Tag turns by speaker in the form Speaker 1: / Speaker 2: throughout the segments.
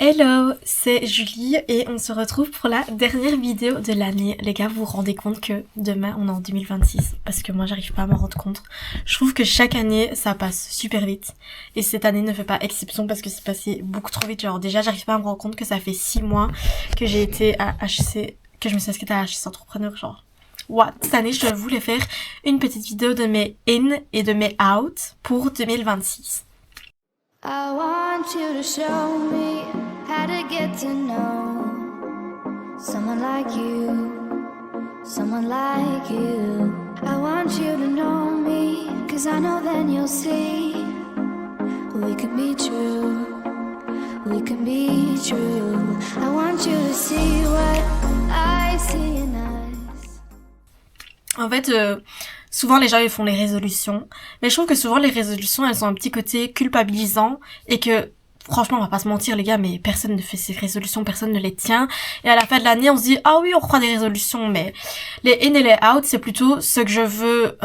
Speaker 1: Hello, c'est Julie et on se retrouve pour la dernière vidéo de l'année. Les gars, vous vous rendez compte que demain on est en 2026 parce que moi j'arrive pas à m'en rendre compte. Je trouve que chaque année ça passe super vite et cette année ne fait pas exception parce que c'est passé beaucoup trop vite. Genre déjà j'arrive pas à me rendre compte que ça fait 6 mois que j'ai été à HC, que je me suis inscrite à HC Entrepreneur. Genre what, cette année je voulais faire une petite vidéo de mes in et de mes out pour 2026.
Speaker 2: I want you to show me how to get to know someone like you, someone like you. I want you to know me, 'cause I know then you'll see we can be true, we can be true. I want you to see what I see in us.
Speaker 1: En fait, souvent les gens ils font les résolutions, mais je trouve que souvent les résolutions elles ont un petit côté culpabilisant et que franchement on va pas se mentir les gars, mais personne ne fait ces résolutions, personne ne les tient et à la fin de l'année on se dit ah oui on reprend des résolutions, mais les in et les out c'est plutôt ce que je veux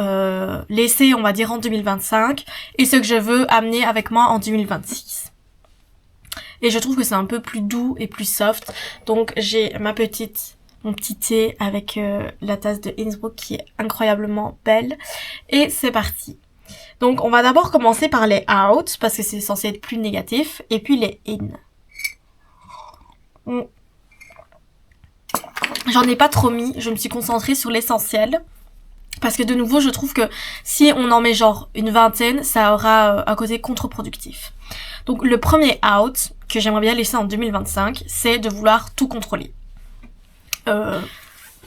Speaker 1: laisser on va dire en 2025 et ce que je veux amener avec moi en 2026. Et je trouve que c'est un peu plus doux et plus soft, donc j'ai mon petit thé avec la tasse de Innsbruck qui est incroyablement belle. Et c'est parti. Donc on va d'abord commencer par les out parce que c'est censé être plus négatif. Et puis les in. J'en ai pas trop mis, je me suis concentrée sur l'essentiel. Parce que de nouveau je trouve que si on en met genre une vingtaine, ça aura un côté contre-productif. Donc le premier out que j'aimerais bien laisser en 2025, c'est de vouloir tout contrôler.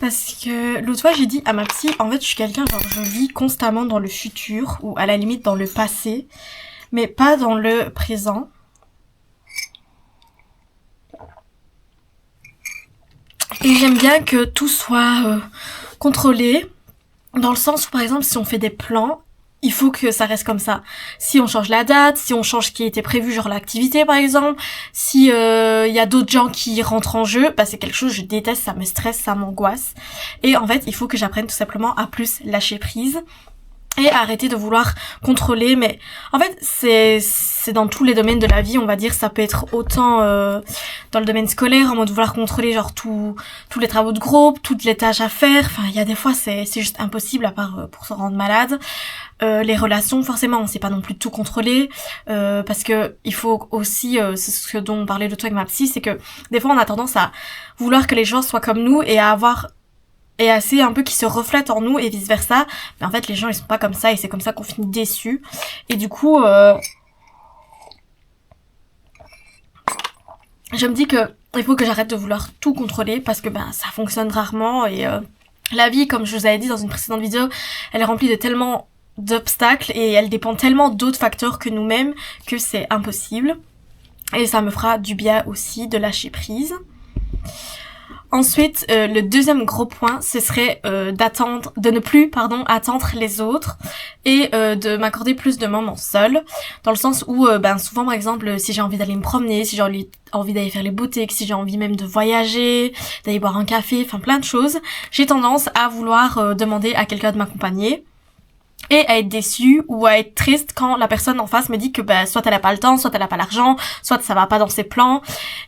Speaker 1: Parce que l'autre fois j'ai dit à ma psy, en fait je suis quelqu'un genre je vis constamment dans le futur ou à la limite dans le passé, mais pas dans le présent. Et j'aime bien que tout soit contrôlé, dans le sens où par exemple si on fait des plans, il faut que ça reste comme ça. Si on change la date, si on change ce qui était prévu, genre l'activité par exemple, si y a d'autres gens qui rentrent en jeu, bah c'est quelque chose que je déteste, ça me stresse, ça m'angoisse. Et en fait, il faut que j'apprenne tout simplement à plus lâcher prise et arrêter de vouloir contrôler. Mais en fait c'est dans tous les domaines de la vie, on va dire. Ça peut être autant dans le domaine scolaire, en mode vouloir contrôler genre tous les travaux de groupe, toutes les tâches à faire. Enfin il y a des fois c'est juste impossible, à part pour se rendre malade. Les relations, forcément on sait pas non plus tout contrôler, parce que il faut aussi, c'est ce dont on parlait l'autre fois avec ma psy, c'est que des fois on a tendance à vouloir que les gens soient comme nous et à avoir et assez un peu qui se reflètent en nous et vice versa, mais en fait les gens ils sont pas comme ça et c'est comme ça qu'on finit déçus. Et du coup je me dis que il faut que j'arrête de vouloir tout contrôler parce que ben ça fonctionne rarement et la vie, comme je vous avais dit dans une précédente vidéo, elle est remplie de tellement d'obstacles et elle dépend tellement d'autres facteurs que nous-mêmes que c'est impossible. Et ça me fera du bien aussi de lâcher prise. Ensuite, le deuxième gros point, ce serait de ne plus attendre les autres et de m'accorder plus de moments seuls, dans le sens où souvent par exemple si j'ai envie d'aller me promener, si j'ai envie d'aller faire les boutiques, si j'ai envie même de voyager, d'aller boire un café, enfin plein de choses, j'ai tendance à vouloir demander à quelqu'un de m'accompagner et à être déçue ou à être triste quand la personne en face me dit que soit elle a pas le temps, soit elle a pas l'argent, soit ça va pas dans ses plans.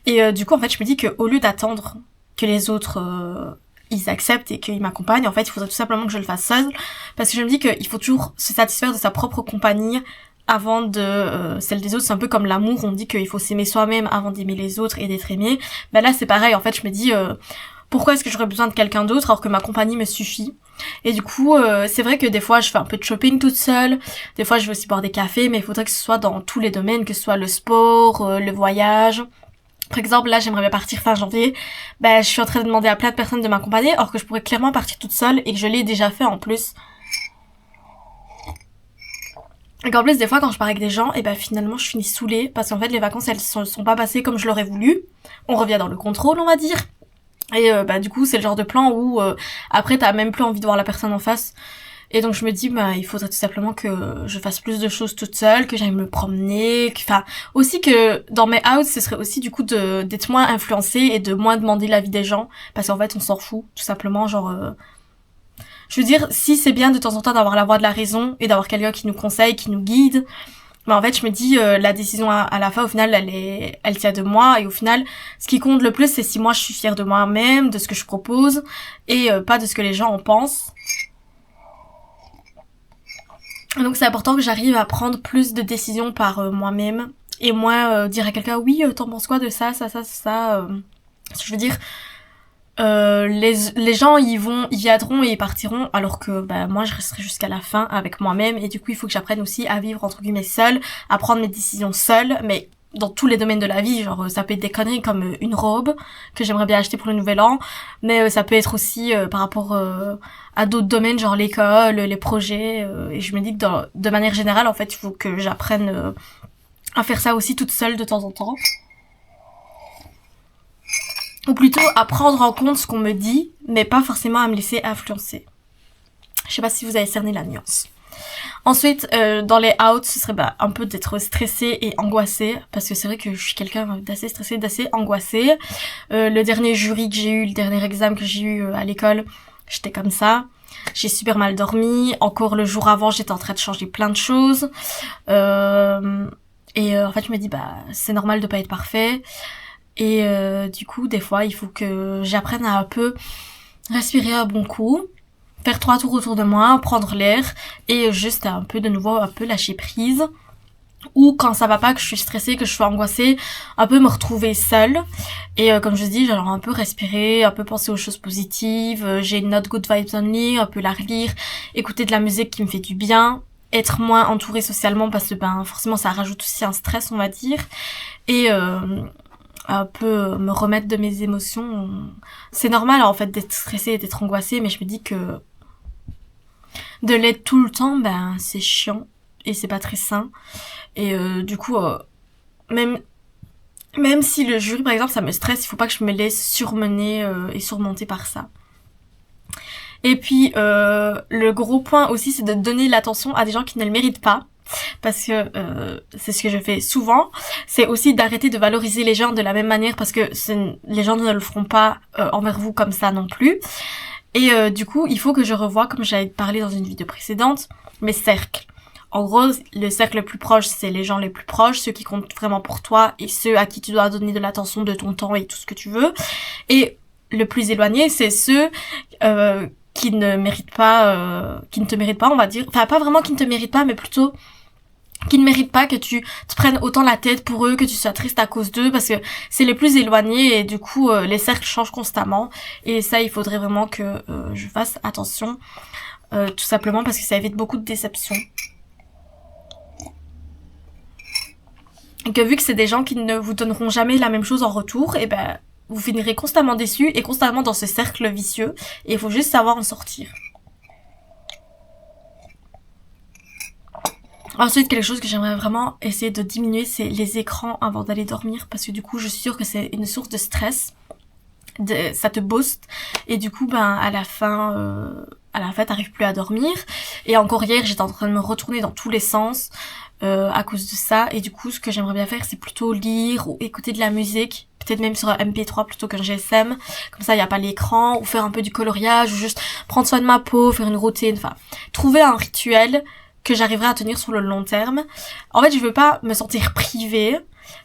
Speaker 1: Et du coup en fait je me dis que au lieu d'attendre que les autres ils acceptent et qu'ils m'accompagnent, en fait il faudrait tout simplement que je le fasse seule, parce que je me dis qu'il faut toujours se satisfaire de sa propre compagnie avant de celle des autres. C'est un peu comme l'amour, on dit qu'il faut s'aimer soi-même avant d'aimer les autres et d'être aimé. Là c'est pareil, en fait je me dis pourquoi est-ce que j'aurais besoin de quelqu'un d'autre alors que ma compagnie me suffit. Et du coup c'est vrai que des fois je fais un peu de shopping toute seule, des fois je vais aussi boire des cafés, mais il faudrait que ce soit dans tous les domaines, que ce soit le sport, le voyage. Par exemple, là, j'aimerais bien partir fin janvier. Je suis en train de demander à plein de personnes de m'accompagner, alors que je pourrais clairement partir toute seule et que je l'ai déjà fait en plus. Et qu'en plus, des fois, quand je pars avec des gens, finalement, je finis saoulée parce qu'en fait, les vacances, elles sont pas passées comme je l'aurais voulu. On revient dans le contrôle, on va dire. Et du coup, c'est le genre de plan où après, t'as même plus envie de voir la personne en face. Et donc je me dis il faudrait tout simplement que je fasse plus de choses toute seule, que j'aille me promener, enfin aussi que dans mes outs ce serait aussi du coup d'être moins influencée et de moins demander l'avis des gens, parce qu'en fait on s'en fout tout simplement, genre je veux dire si c'est bien de temps en temps d'avoir la voix de la raison et d'avoir quelqu'un qui nous conseille, qui nous guide, Mais en fait, je me dis, la décision à la fin, au final, elle tient de moi. Et au final, ce qui compte le plus, c'est si moi, je suis fière de moi-même, de ce que je propose, et pas de ce que les gens en pensent. Donc c'est important que j'arrive à prendre plus de décisions par moi-même. Et moins dire à quelqu'un, oui, t'en penses quoi de ça. Je veux dire, les gens y viendront et ils partiront, alors que moi je resterai jusqu'à la fin avec moi-même. Et du coup il faut que j'apprenne aussi à vivre entre guillemets seule, à prendre mes décisions seule, mais dans tous les domaines de la vie. Genre ça peut être des conneries comme une robe que j'aimerais bien acheter pour le nouvel an, mais ça peut être aussi par rapport à d'autres domaines, genre l'école, les projets, et je me dis que de manière générale en fait il faut que j'apprenne à faire ça aussi toute seule de temps en temps. Ou plutôt à prendre en compte ce qu'on me dit, mais pas forcément à me laisser influencer. Je sais pas si vous avez cerné la nuance. Ensuite, dans les outs, ce serait un peu d'être stressée et angoissée, parce que c'est vrai que je suis quelqu'un d'assez stressé, d'assez angoissé. Le dernier jury que j'ai eu, le dernier examen que j'ai eu à l'école, j'étais comme ça. J'ai super mal dormi. Encore le jour avant, j'étais en train de changer plein de choses. En fait, je me dis, c'est normal de pas être parfait. Et du coup, des fois, il faut que j'apprenne à un peu respirer à bon coup, faire 3 tours autour de moi, prendre l'air et juste un peu de nouveau un peu lâcher prise. Ou quand ça va pas, que je suis stressée, que je suis angoissée, un peu me retrouver seule. Et comme je dis, genre un peu respirer, un peu penser aux choses positives. J'ai une note Good Vibes Only, un peu la relire, écouter de la musique qui me fait du bien, être moins entourée socialement parce que forcément ça rajoute aussi un stress, on va dire. Et un peu me remettre de mes émotions. C'est normal en fait d'être stressée et d'être angoissée, mais je me dis que de l'être tout le temps, c'est chiant et c'est pas très sain. Et du coup, même si le jury par exemple ça me stresse, il faut pas que je me laisse surmener et surmonter par ça. Et puis le gros point aussi, c'est de donner l'attention à des gens qui ne le méritent pas. Parce que c'est ce que je fais souvent, c'est aussi d'arrêter de valoriser les gens de la même manière, parce que les gens ne le feront pas envers vous comme ça non plus. Et du coup, il faut que je revoie, comme j'avais parlé dans une vidéo précédente, mes cercles. En gros, le cercle le plus proche, c'est les gens les plus proches, ceux qui comptent vraiment pour toi et ceux à qui tu dois donner de l'attention, de ton temps et tout ce que tu veux. Et le plus éloigné, c'est ceux qui ne méritent pas, qui ne te méritent pas, on va dire. Enfin, pas vraiment qui ne te méritent pas, mais plutôt qui ne méritent pas que tu te prennes autant la tête pour eux, que tu sois triste à cause d'eux, parce que c'est les plus éloignés et du coup les cercles changent constamment. Et ça, il faudrait vraiment que je fasse attention, tout simplement parce que ça évite beaucoup de déceptions. Et que vu que c'est des gens qui ne vous donneront jamais la même chose en retour, et vous finirez constamment déçus et constamment dans ce cercle vicieux, et il faut juste savoir en sortir. Ensuite, quelque chose que j'aimerais vraiment essayer de diminuer, c'est les écrans avant d'aller dormir, parce que du coup, je suis sûre que c'est une source de stress. Ça te booste, et du coup, à la fin, t'arrives plus à dormir. Et encore hier, j'étais en train de me retourner dans tous les sens à cause de ça. Et du coup, ce que j'aimerais bien faire, c'est plutôt lire ou écouter de la musique, peut-être même sur un MP3 plutôt qu'un GSM. Comme ça, il n'y a pas l'écran, ou faire un peu du coloriage, ou juste prendre soin de ma peau, faire une routine. Enfin, trouver un rituel que j'arriverai à tenir sur le long terme. En fait, je veux pas me sentir privée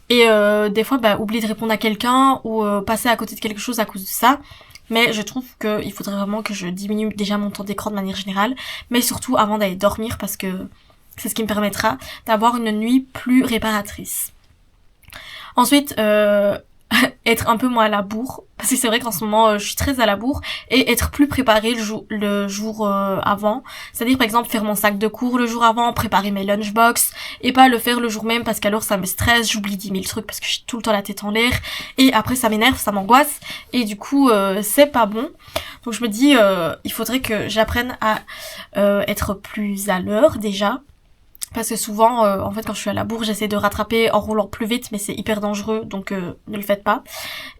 Speaker 1: et des fois oublier de répondre à quelqu'un ou passer à côté de quelque chose à cause de ça. Mais je trouve qu'il faudrait vraiment que je diminue déjà mon temps d'écran de manière générale, mais surtout avant d'aller dormir, parce que c'est ce qui me permettra d'avoir une nuit plus réparatrice. Ensuite, être un peu moins à la bourre, parce que c'est vrai qu'en ce moment je suis très à la bourre, et être plus préparée le jour avant, c'est-à-dire par exemple faire mon sac de cours le jour avant, préparer mes lunchbox, et pas le faire le jour même parce qu'alors ça me stresse, j'oublie 10 000 trucs parce que j'ai tout le temps la tête en l'air, et après ça m'énerve, ça m'angoisse, et du coup c'est pas bon. Donc je me dis il faudrait que j'apprenne à être plus à l'heure déjà. Parce que souvent, en fait, quand je suis à la bourre, j'essaie de rattraper en roulant plus vite, mais c'est hyper dangereux, donc ne le faites pas.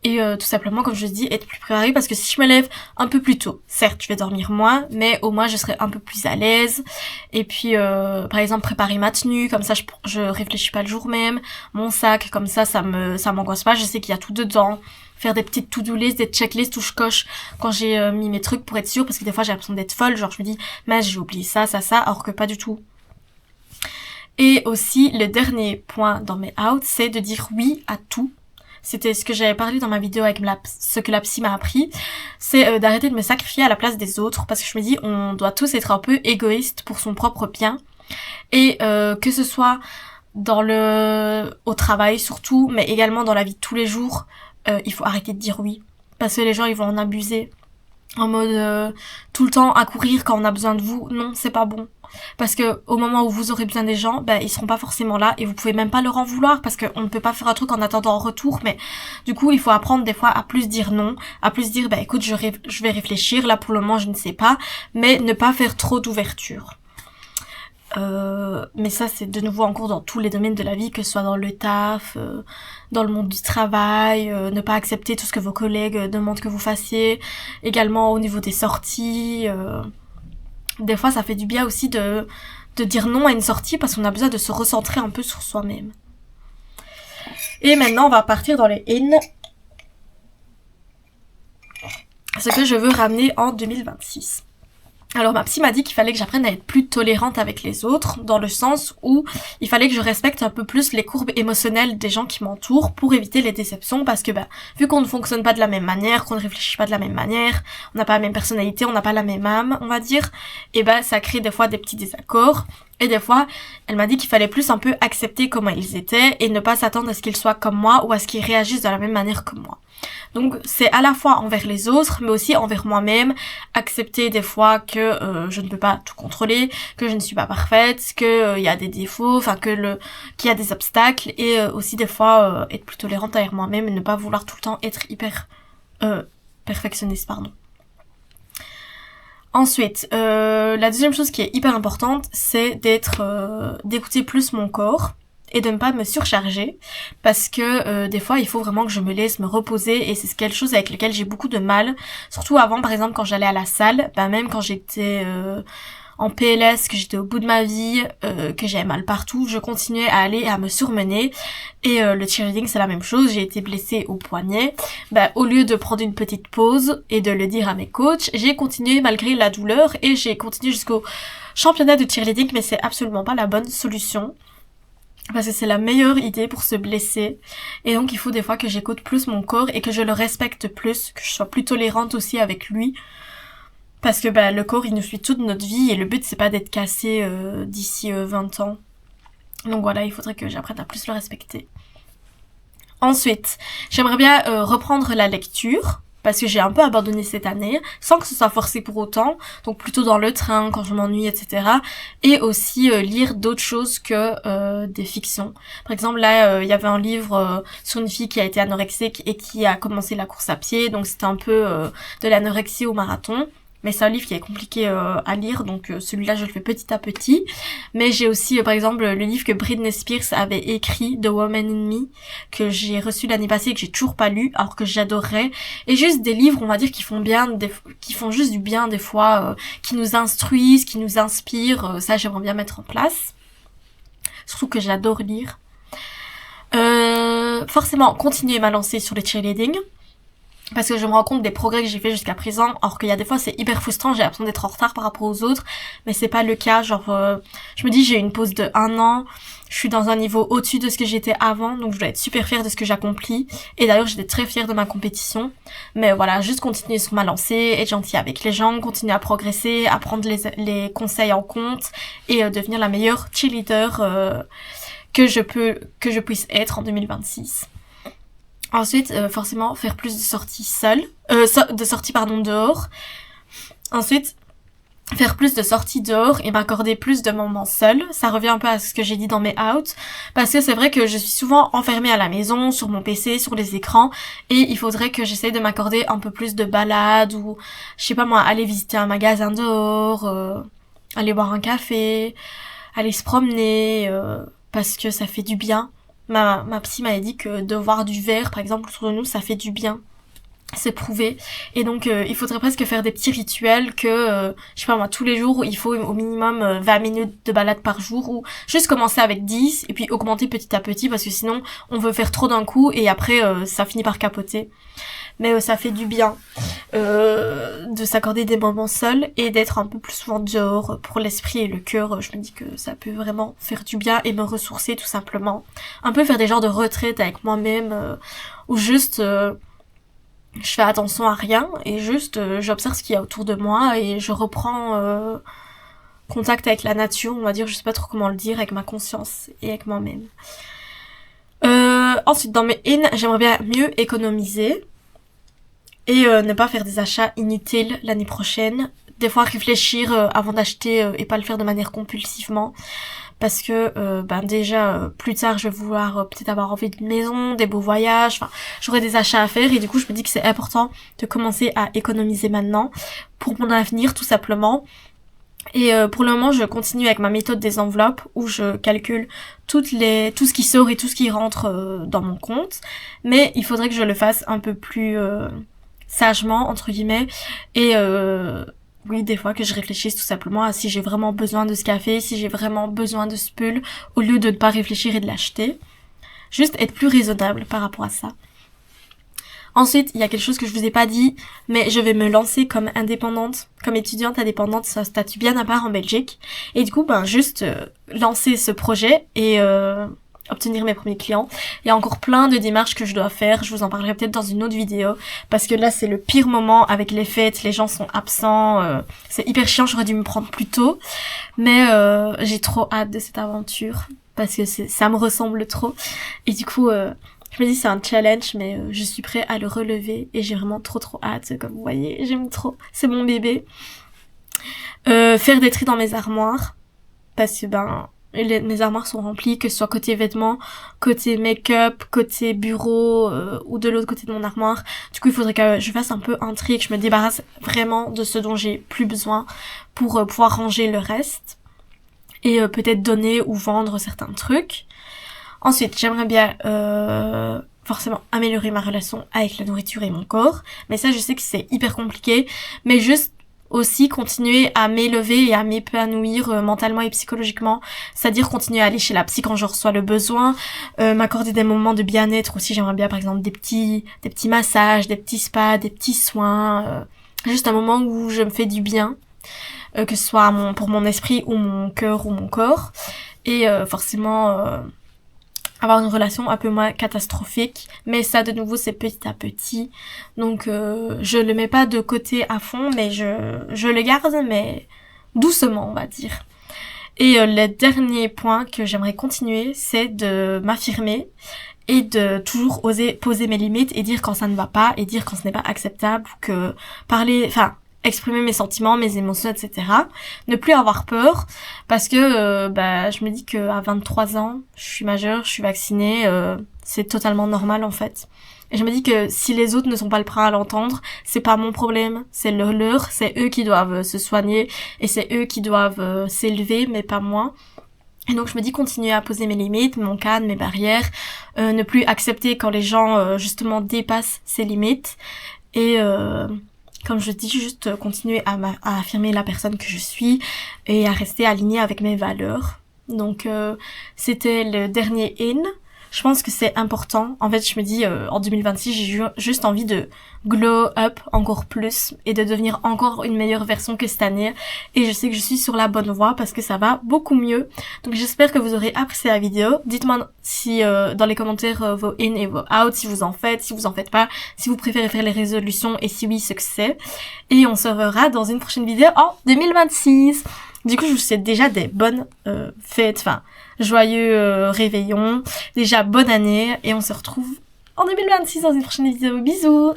Speaker 1: Et tout simplement, comme je dis, être plus préparée, parce que si je me lève un peu plus tôt, certes, je vais dormir moins, mais au moins, je serai un peu plus à l'aise. Et puis, par exemple, préparer ma tenue, comme ça, je réfléchis pas le jour même. Mon sac, comme ça m'angoisse pas, je sais qu'il y a tout dedans. Faire des petites to-do list, des checklists où je coche quand j'ai mis mes trucs pour être sûre, parce que des fois, j'ai l'impression d'être folle, genre je me dis, mais j'ai oublié ça, alors que pas du tout. Et aussi, le dernier point dans mes outs, c'est de dire oui à tout. C'était ce que j'avais parlé dans ma vidéo avec ce que la psy m'a appris. C'est d'arrêter de me sacrifier à la place des autres. Parce que je me dis, on doit tous être un peu égoïstes pour son propre bien. Et que ce soit au travail surtout, mais également dans la vie de tous les jours, il faut arrêter de dire oui. Parce que les gens, ils vont en abuser. En mode tout le temps à courir quand on a besoin de vous. Non, c'est pas bon. Parce que au moment où vous aurez besoin des gens, ils seront pas forcément là et vous pouvez même pas leur en vouloir parce qu'on ne peut pas faire un truc en attendant en retour. Mais du coup, il faut apprendre des fois à plus dire non, à plus dire écoute, je vais réfléchir. Là pour le moment, je ne sais pas, mais ne pas faire trop d'ouverture. Mais ça c'est de nouveau en cours dans tous les domaines de la vie, que ce soit dans le taf, dans le monde du travail, ne pas accepter tout ce que vos collègues demandent que vous fassiez, également au niveau des sorties. Des fois ça fait du bien aussi de dire non à une sortie parce qu'on a besoin de se recentrer un peu sur soi-même. Et maintenant on va partir dans les in. Ce que je veux ramener en 2026. Alors ma psy m'a dit qu'il fallait que j'apprenne à être plus tolérante avec les autres, dans le sens où il fallait que je respecte un peu plus les courbes émotionnelles des gens qui m'entourent pour éviter les déceptions, parce que vu qu'on ne fonctionne pas de la même manière, qu'on ne réfléchit pas de la même manière, on n'a pas la même personnalité, on n'a pas la même âme, on va dire, et ça crée des fois des petits désaccords. Et des fois, elle m'a dit qu'il fallait plus un peu accepter comment ils étaient et ne pas s'attendre à ce qu'ils soient comme moi ou à ce qu'ils réagissent de la même manière que moi. Donc c'est à la fois envers les autres, mais aussi envers moi-même, accepter des fois que je ne peux pas tout contrôler, que je ne suis pas parfaite, que y a des défauts, qu'il y a des obstacles, et aussi des fois être plus tolérante envers moi-même et ne pas vouloir tout le temps être hyper perfectionniste, Ensuite, la deuxième chose qui est hyper importante, c'est d'écouter plus mon corps et de ne pas me surcharger, parce que des fois il faut vraiment que je me laisse me reposer, et c'est quelque chose avec lequel j'ai beaucoup de mal, surtout avant, par exemple quand j'allais à la salle, même quand j'étais en PLS, que j'étais au bout de ma vie, que j'avais mal partout, je continuais à aller et à me surmener. Et le cheerleading c'est la même chose, j'ai été blessée au poignet. Au lieu de prendre une petite pause et de le dire à mes coachs, j'ai continué malgré la douleur et j'ai continué jusqu'au championnat de cheerleading, mais c'est absolument pas la bonne solution. Parce que c'est la meilleure idée pour se blesser. Et donc il faut des fois que j'écoute plus mon corps et que je le respecte plus, que je sois plus tolérante aussi avec lui. Parce que le corps il nous suit toute notre vie et le but c'est pas d'être cassé d'ici 20 ans. Donc voilà, il faudrait que j'apprenne à plus le respecter. Ensuite, j'aimerais bien reprendre la lecture, parce que j'ai un peu abandonné cette année, sans que ce soit forcé pour autant, donc plutôt dans le train, quand je m'ennuie, etc. Et aussi lire d'autres choses que des fictions. Par exemple, là, il y avait un livre sur une fille qui a été anorexique et qui a commencé la course à pied, donc c'était un peu de l'anorexie au marathon. Mais c'est un livre qui est compliqué à lire, donc celui-là je le fais petit à petit. Mais j'ai aussi par exemple le livre que Britney Spears avait écrit, The Woman in Me, que j'ai reçu l'année passée et que j'ai toujours pas lu, alors que j'adorerais. Et juste des livres, on va dire, qui font juste du bien des fois, qui nous instruisent, qui nous inspirent. Ça j'aimerais bien mettre en place. Surtout que j'adore lire. Forcément, continuer ma lancée sur le cheerleading. Parce que je me rends compte des progrès que j'ai fait jusqu'à présent, alors qu'il y a des fois c'est hyper frustrant, j'ai l'impression d'être en retard par rapport aux autres, mais c'est pas le cas, je me dis j'ai une pause de 1 an, je suis dans un niveau au-dessus de ce que j'étais avant, donc je dois être super fière de ce que j'accomplis, et d'ailleurs j'étais très fière de ma compétition, mais voilà, juste continuer sur ma lancée, être gentille avec les gens, continuer à progresser, à prendre les conseils en compte, et devenir la meilleure cheerleader que je puisse être en 2026. Ensuite, forcément, faire plus de sorties dehors. Ensuite, faire plus de sorties dehors et m'accorder plus de moments seuls. Ça revient un peu à ce que j'ai dit dans mes outs. Parce que c'est vrai que je suis souvent enfermée à la maison, sur mon PC, sur les écrans. Et il faudrait que j'essaye de m'accorder un peu plus de balades ou, je sais pas moi, aller visiter un magasin dehors, aller boire un café, aller se promener, parce que ça fait du bien. Ma psy m'avait dit que de voir du vert, par exemple, autour de nous, ça fait du bien. C'est prouvé. Et donc, il faudrait presque faire des petits rituels que, je sais pas moi, tous les jours, il faut au minimum 20 minutes de balade par jour, ou juste commencer avec 10, et puis augmenter petit à petit, parce que sinon, on veut faire trop d'un coup, et après, ça finit par capoter. mais ça fait du bien de s'accorder des moments seuls et d'être un peu plus souvent dehors pour l'esprit et le cœur. Je me dis que ça peut vraiment faire du bien et me ressourcer tout simplement. Un peu faire des genres de retraite avec moi-même où juste je fais attention à rien et juste j'observe ce qu'il y a autour de moi et je reprends contact avec la nature, on va dire, je sais pas trop comment le dire, avec ma conscience et avec moi-même. Ensuite, dans mes in, j'aimerais bien mieux économiser et ne pas faire des achats inutiles l'année prochaine. Des fois réfléchir avant d'acheter et pas le faire de manière compulsivement. Parce que déjà plus tard je vais vouloir peut-être avoir envie d'une maison, des beaux voyages, enfin j'aurai des achats à faire et du coup je me dis que c'est important de commencer à économiser maintenant pour mon avenir tout simplement. Et pour le moment je continue avec ma méthode des enveloppes où je calcule tout ce qui sort et tout ce qui rentre dans mon compte, mais il faudrait que je le fasse un peu plus sagement entre guillemets et oui, des fois que je réfléchisse tout simplement à si j'ai vraiment besoin de ce café, si j'ai vraiment besoin de ce pull, au lieu de ne pas réfléchir et de l'acheter. Juste être plus raisonnable par rapport à ça. Ensuite, il y a quelque chose que je vous ai pas dit, mais je vais me lancer comme indépendante, comme étudiante indépendante, c'est un statut bien à part en Belgique. Et du coup, juste lancer ce projet et obtenir mes premiers clients. Il y a encore plein de démarches que je dois faire, je vous en parlerai peut-être dans une autre vidéo, parce que là c'est le pire moment avec les fêtes, les gens sont absents, c'est hyper chiant, j'aurais dû me prendre plus tôt, mais j'ai trop hâte de cette aventure, parce que ça me ressemble trop, et du coup je me dis c'est un challenge, mais je suis prête à le relever, et j'ai vraiment trop hâte, comme vous voyez, j'aime trop, c'est mon bébé. Faire des tri dans mes armoires, parce que mes armoires sont remplies, que ce soit côté vêtements, côté make-up, côté bureau ou de l'autre côté de mon armoire. Du coup, il faudrait que je fasse un peu un tri, que je me débarrasse vraiment de ce dont j'ai plus besoin pour pouvoir ranger le reste et peut-être donner ou vendre certains trucs. Ensuite, j'aimerais bien forcément améliorer ma relation avec la nourriture et mon corps, mais ça, je sais que c'est hyper compliqué, mais juste aussi continuer à m'élever et à m'épanouir mentalement et psychologiquement, c'est-à-dire continuer à aller chez la psy quand je reçois le besoin, m'accorder des moments de bien-être aussi, j'aimerais bien par exemple des petits massages, des petits spas, des petits soins, juste un moment où je me fais du bien, que ce soit pour mon esprit ou mon cœur ou mon corps, et forcément avoir une relation un peu moins catastrophique, mais ça de nouveau c'est petit à petit, donc je le mets pas de côté à fond, mais je le garde, mais doucement on va dire. Et le dernier point que j'aimerais continuer, c'est de m'affirmer et de toujours oser poser mes limites et dire quand ça ne va pas et dire quand ce n'est pas acceptable, que exprimer mes sentiments, mes émotions, etc. Ne plus avoir peur, parce que je me dis que à 23 ans, je suis majeure, je suis vaccinée, c'est totalement normal en fait. Et je me dis que si les autres ne sont pas le prêt à l'entendre, c'est pas mon problème, c'est le leur, c'est eux qui doivent se soigner et c'est eux qui doivent s'élever, mais pas moi. Et donc je me dis continuer à poser mes limites, mon cadre, mes barrières, ne plus accepter quand les gens justement dépassent ces limites et comme je dis, juste continuer à affirmer la personne que je suis et à rester alignée avec mes valeurs. Donc c'était le dernier in. Je pense que c'est important. En fait, je me dis, en 2026, j'ai juste envie de glow up encore plus et de devenir encore une meilleure version que cette année. Et je sais que je suis sur la bonne voie parce que ça va beaucoup mieux. Donc j'espère que vous aurez apprécié la vidéo. Dites-moi si dans les commentaires vos in et vos out, si vous en faites pas, si vous préférez faire les résolutions et si oui, ce que c'est. Et on se reverra dans une prochaine vidéo en 2026. Du coup, je vous souhaite déjà des bonnes fêtes, joyeux réveillon, déjà bonne année, et on se retrouve en 2026 dans une prochaine vidéo. Bisous!